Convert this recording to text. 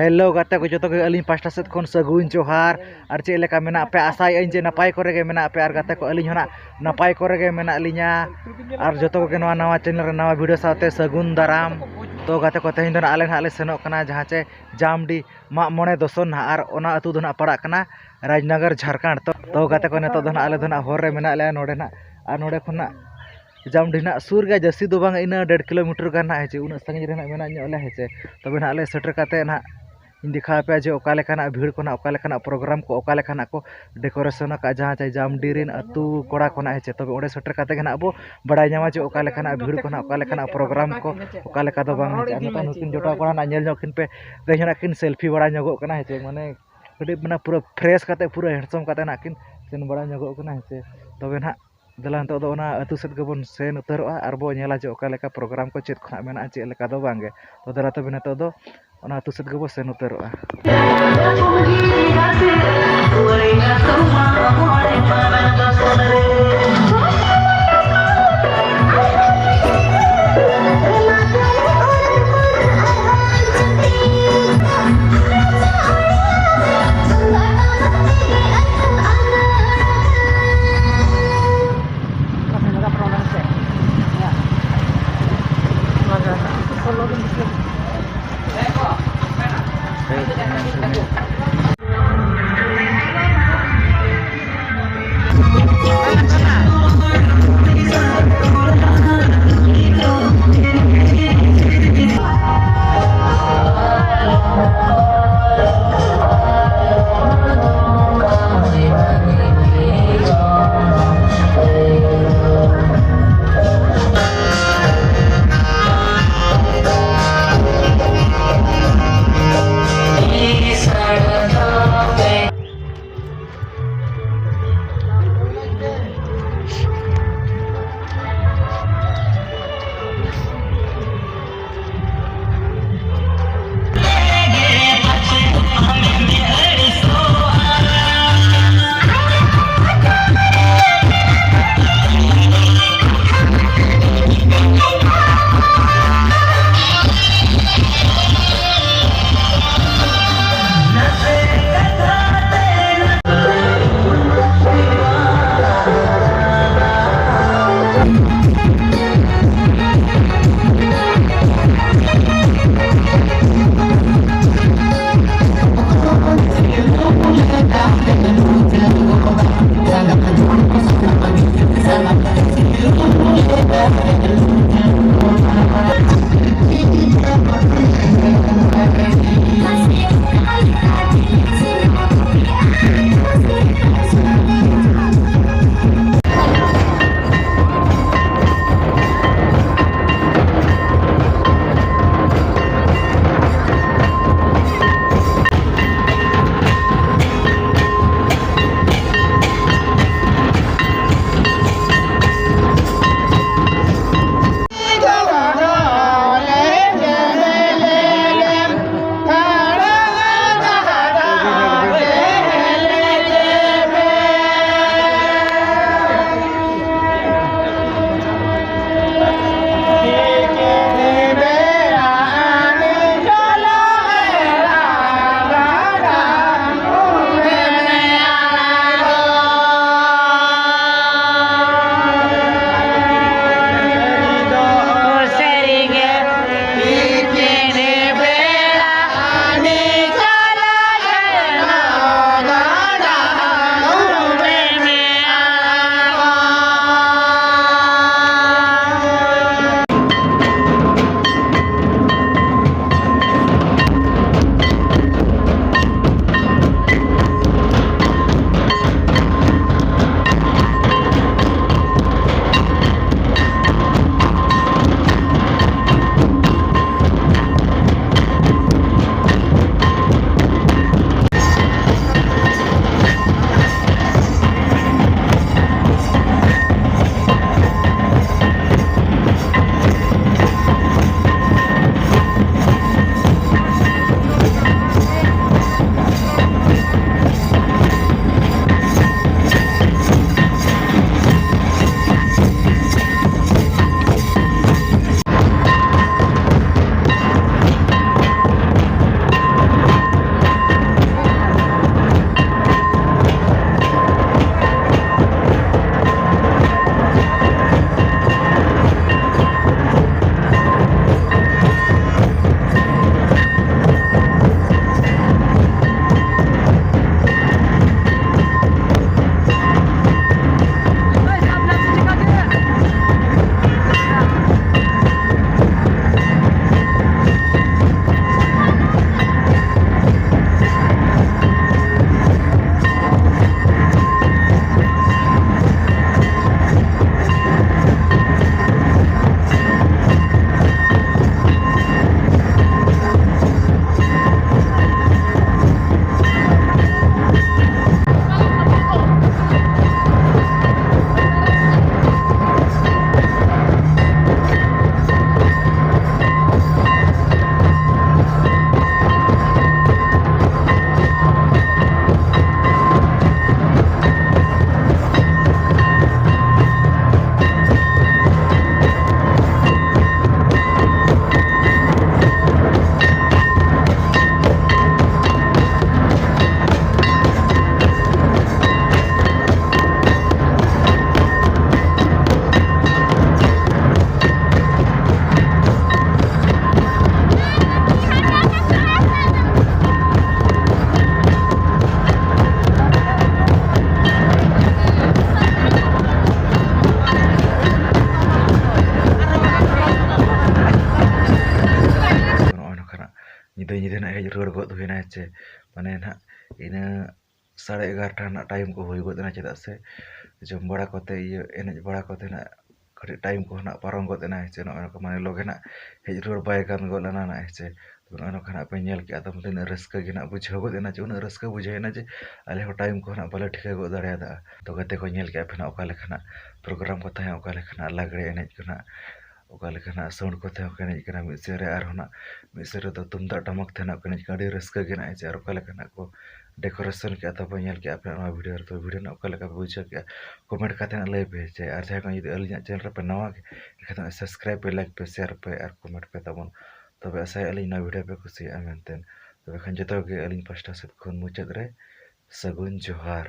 Hello गाते को जो अली पास्टा सेट खन सगुन जोहार और चे लेका मेना पे आसाय जे नपाय करे गे मेना पे और गाते को अली होना नपाय करे गे मेना लिया और जो को नवा नवा चैनल रे नवा वीडियो साथे सगुन दाराम तो गाते को तेहिन दो आले हाले सेनो कना जहां चे जामडी मा मोने दोसन और ओना अतु दो पड़ा कना राजनगर झारखंड तो गाते को नेतो दो आले दो होर रे मेना ले नोडे ना और नोडे खना जामडी ना सुर गे जस्ती दो बांग इन 1.5 किलोमीटर गाना है उन संगे रे मेना ले है तबे ना आले सेटर काते ना इन दिखा पे जो ओकालेखाना भीड़ को ओकालेखाना प्रोग्राम को ओकालेखाना को डेकोरेशन का जहाँ चाहे जामडी रिन अतु कोड़ा को है तब ओडे सेटर काते गना अब बड़ाई नामा जो ओकालेखाना भीड़ को ओकालेखाना प्रोग्राम को ओकालेका दो बांग नता नुकिन जोटा कोड़ा ना नेल जोकिन पे तेजना किन सेल्फी बड़ा ᱧᱚᱜᱚᱜ कना है माने कड़ी माने पूरा फ्रेश काते पूरा हैंडसम काते ना किन सेन बड़ा ᱧᱚᱜᱚᱜ कना है तबे ना दला तो ओना अतु सेट गबन सेन उतरवा आर बो नेला जो ओकालेका प्रोग्राम को चेत खना मेना चे लेका दो बांगे तो दला तबे ना तो ओना अतु सेट गबो सेन उतरवा ᱧᱤᱫᱟᱹ ᱱᱟᱜ ᱦᱮᱡ ᱨᱩᱣᱟᱹᱲ ᱜᱚᱫ ᱦᱩᱭᱱᱟ ᱪᱮ ᱢᱟᱱᱮ ᱱᱟᱜ ᱤᱱᱟᱹ 11:30 ᱨᱮᱱᱟᱜ ᱴᱟइम ᱠᱚ ᱦᱩᱭ ᱜᱚᱫ ᱮᱱᱟ ᱪᱮᱫᱟᱜ ᱥᱮ ᱡᱚᱢ ᱵᱟᱲᱟ ᱠᱚᱛᱮ ᱮᱱᱮᱡ ᱵᱟᱲᱟ ᱠᱚᱛᱮ ᱱᱟᱜ ᱠᱟᱹᱴᱤᱡ ᱴᱟइम ᱠᱚ ᱱᱟᱜ ᱯᱟᱨᱚᱢ ᱜᱚᱫ ᱮᱱᱟ ᱪᱮ ᱱᱚᱜᱼᱚᱭ ᱱᱚᱝᱠᱟ ᱢᱟᱱᱮ ᱞᱚᱜᱮ ᱱᱟᱜ ᱦᱮᱡ ᱨᱩᱣᱟᱹᱲ ᱵᱟᱭ ᱜᱟᱱ ᱜᱚᱫ ᱞᱮᱱᱟ ᱱᱟᱜ ᱪᱮ ᱱᱚᱜᱼᱚᱭ ᱱᱚᱝᱠᱟ ᱱᱟᱜ ᱯᱮ ᱧᱮᱞ ᱠᱮᱜᱼᱟ ᱛᱚ ᱛᱤᱱᱟᱹᱜ ᱨᱟᱹᱥᱠᱟᱹ ᱜᱮ ᱱᱟᱜ ᱵᱩᱡᱷᱟᱹᱣ ᱜᱚᱫ ᱮᱱᱟ ᱪᱮ ᱩᱱᱟᱹᱜ ᱨᱟᱹᱥᱠᱟᱹ ᱵᱩᱡᱷᱟᱹᱣ ᱮᱱᱟ ᱡᱮ ᱟᱞᱮ ᱦᱚᱸ ᱴᱟइम ᱠᱚ ᱱᱟᱜ ᱵᱟᱞᱮ ᱴᱷᱤᱠᱟᱹ ᱜᱚᱫ ᱫᱟᱲᱮᱭᱟᱫᱟ ᱛᱚ ᱜᱟᱛᱮ ᱠᱚ ᱧᱮᱞ ᱠᱮᱜᱼᱟ ᱯᱮ ᱱᱟᱜ ᱚᱠᱟ ᱞᱮᱠᱟᱱᱟᱜ ᱯᱨᱳᱜᱨᱟᱢ ᱠᱚ ᱛᱟᱦᱮᱸ ᱚᱠᱟ ᱞᱮᱠᱟᱱᱟᱜ ᱞᱟᱜᱽᱲᱮ ᱮᱱᱮᱡ ᱠᱚ ᱱᱟᱜ ᱚᱠᱟ ᱞᱮᱠᱟᱱᱟᱜ ᱥᱟᱣᱩᱱᱰ ᱠᱚ ᱛᱟᱦᱮᱸ ᱠᱚ ᱮᱱᱮᱡ ᱠᱟᱱᱟ ᱢᱤᱫ ᱥᱮᱫ ᱨᱮ ᱟᱨᱦᱚᱸ ᱱᱟᱜ ᱢᱤᱫ ᱥᱮᱫ ᱨᱮᱫᱚ ᱛᱩᱢᱫᱟᱜ ᱴᱟᱢᱟᱠ ᱛᱮ ᱱᱟᱜ ᱠᱚ ᱮᱱᱮᱡ ᱠᱟᱱᱟ ᱟᱹᱰᱤ ᱨᱟᱹᱥᱠᱟᱹ ᱜᱮ ᱱᱟᱜ ᱪᱮ ᱟᱨ ᱚᱠᱟ ᱞᱮᱠᱟᱱᱟᱜ ᱠᱚ ᱰᱮᱠᱳᱨᱮᱥᱚᱱ ᱠᱮᱜᱼᱟ ᱛᱚ ᱧᱮᱞ ᱠᱮᱜᱼᱟ ᱯᱮ ᱱᱚᱣᱟ ᱵᱷᱤᱰᱤᱭᱳ ᱨᱮ ᱛᱚ ᱵᱷᱤᱰᱤᱭᱳ ᱨᱮᱱᱟᱜ ᱚᱠᱟ ᱞᱮᱠᱟ ᱯᱮ ᱵᱩᱡᱷᱟᱹᱣ ᱠᱮᱜᱼᱟ ᱠᱚᱢᱮᱱᱴ ᱠᱟᱛᱮ ᱱᱟᱜ ᱞᱟᱹᱭ ᱯᱮ ᱪᱮ ᱟᱨ ᱡᱟᱦᱟᱸᱭ ᱠᱚ ᱡᱩᱫᱤ ᱟᱹᱞᱤᱧᱟᱜ ᱪᱮᱱᱮᱞ ᱨᱮᱯᱮ ᱱᱟᱣᱟ ᱜᱮ ᱮᱱᱠᱷᱟᱱ ᱥᱟᱵᱥᱠᱨᱟᱭᱤᱵ ᱯᱮ ᱞᱟᱭᱤᱠ ᱯᱮ ᱥᱮᱭᱟᱨ ᱯᱮ ᱟᱨ ᱠᱚᱢᱮᱱᱴ ᱯᱮ ᱛᱟᱵᱚᱱ ᱛᱚᱵᱮ ᱟᱥᱟᱭᱮᱜᱼᱟ ᱞᱤᱧ ᱱᱚᱣᱟ ᱵᱷᱤᱰᱤᱭᱳ ᱯᱮ ᱠᱩᱥᱤᱭᱟᱜᱼᱟ ᱢᱮᱱᱛᱮ ᱛᱚᱵᱮ ᱠᱷᱟᱱ ᱡᱚᱛᱚ ᱜᱮ ᱟᱹᱞᱤᱧ ᱯᱟᱥᱴᱟ ᱥᱮᱫ ᱠᱷᱚᱱ ᱢᱩᱪᱟᱹᱫ ᱨᱮ ᱥᱟᱹᱜᱩᱱ ᱡᱚᱦᱟᱨ।